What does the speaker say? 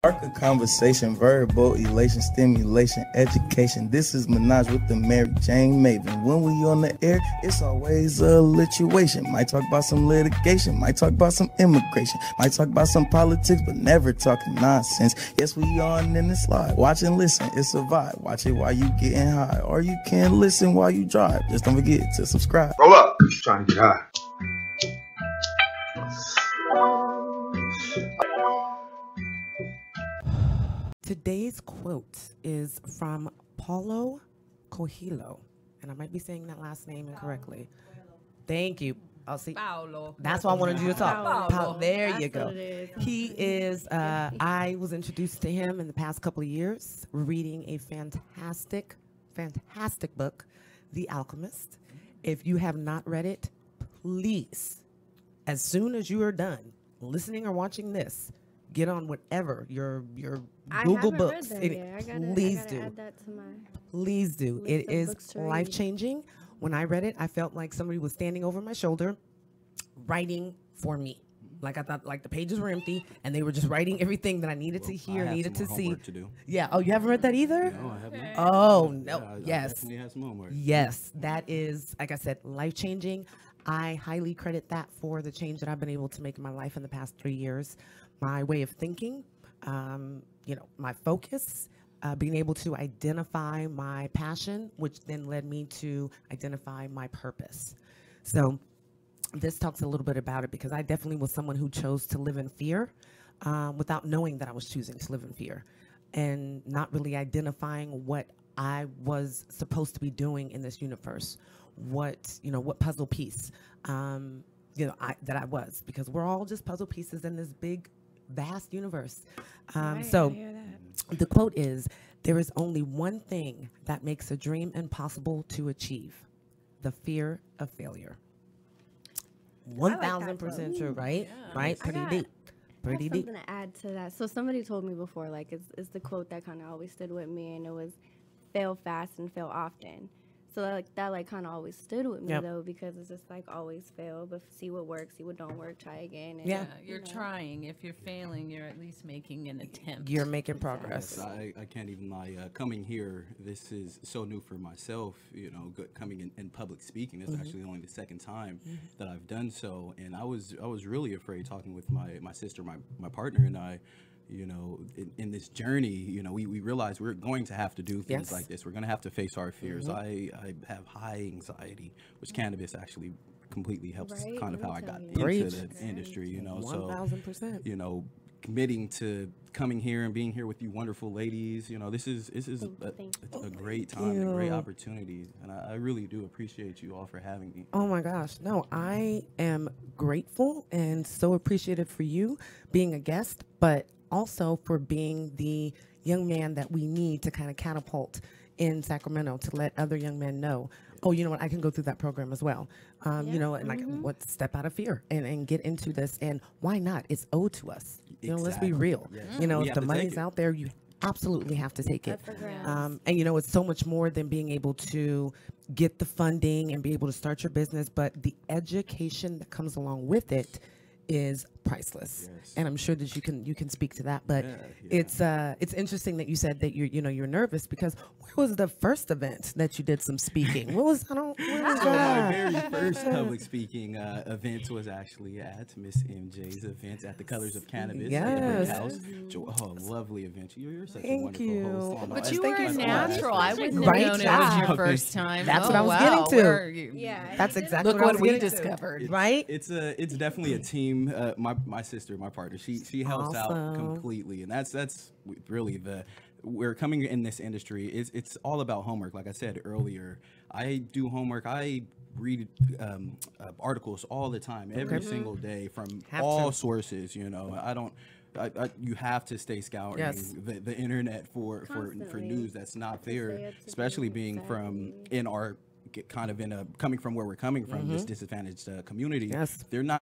Spark a conversation, verbal elation, stimulation, education. This is Menage with the MaryJayneMaven. When we on the air, it's always a lituation. Might talk about some litigation, might talk about some immigration, might talk about some politics, but never talking nonsense. Yes, we on in the slide. Watch and listen, it's a vibe. Watch it while you getting high, or you can listen while you drive. Just don't forget to subscribe. Roll up. Trying to get high. Today's quote is from Paulo Coelho, and I might be saying that last name incorrectly. Thank you. I'll see. Paulo. That's why I wanted you to talk. Paulo. There That's you go. what it is. He is, I was introduced to him in the past couple of years, reading a fantastic book, The Alchemist. If you have not read it, please, as soon as you are done listening or watching this, get on whatever your Google books. Please do. Add that to my Please do. list It of is books to read. life-changing. When I read it, I felt like somebody was standing over my shoulder, writing for me. Like I thought, like the pages were empty, and they were just writing everything that I needed to hear, needed to see. To do. Yeah. Oh, you haven't read that either? No, I haven't. Oh no. I Yes. definitely have some homework. Yes, that is, like I said, life-changing. I highly credit that for the change that I've been able to make in my life in the past 3 years. My way of thinking, my focus, being able to identify my passion, which then led me to identify my purpose. So this talks a little bit about it because I definitely was someone who chose to live in fear without knowing that I was choosing to live in fear and not really identifying what I was supposed to be doing in this universe, what puzzle piece, that I was, because we're all just puzzle pieces in this big, vast universe. So the quote is, "There is only one thing that makes a dream impossible to achieve, the fear of failure." 1000% true, right? Yeah. Right? Pretty deep. Pretty deep. Something to add to that. So somebody told me before, like, it's the quote that kind of always stood with me, and it was, "Fail fast and fail often." So that kind of always stood with me, though, because it's just like always fail, but see what works, see what don't work, try again. And, Yeah. You're trying. If you're failing, you're at least making an attempt. You're making progress. I can't even lie. Coming here, this is so new for myself. Coming in public speaking. This is actually only the second time that I've done so, and I was really afraid talking with my sister, my partner, and I. In this journey, we realize we're going to have to do things like this. We're going to have to face our fears. I have high anxiety, which cannabis actually completely helps. Kind of how I got into the industry, 1000%. Committing to coming here and being here with you wonderful ladies, this is a great time, a great opportunity, and I really do appreciate you all for having me. Oh my gosh, no, I am grateful and so appreciative for you being a guest, but also for being the young man that we need to kind of catapult in Sacramento to let other young men know, oh, you know what, I can go through that program as well. And step out of fear and get into this. And why not? It's owed to us. Let's be real. Yes. If the money's out there, you absolutely have to take it. And it's so much more than being able to get the funding and be able to start your business, but the education that comes along with it is priceless. And I'm sure that you can speak to that, but it's interesting that you said that you're nervous, because where was the first event that you did some speaking? What was my very first public speaking event was actually at Miss MJ's event at the Colors of Cannabis. House. Lovely event. You're such a wonderful host. But you were a natural. I wouldn't Right? have known it was your first time. That's what I was getting to. That's exactly what we getting to. discovered. Right? It's definitely a team. My sister, my partner, she helps out completely, and that's really we're coming in this industry. It's all about homework. Like I said earlier, I do homework. I read articles all the time, every single day from all sources. You have to stay scouring the internet for news that's not there, especially being from coming from where we're coming from, this disadvantaged community. They're not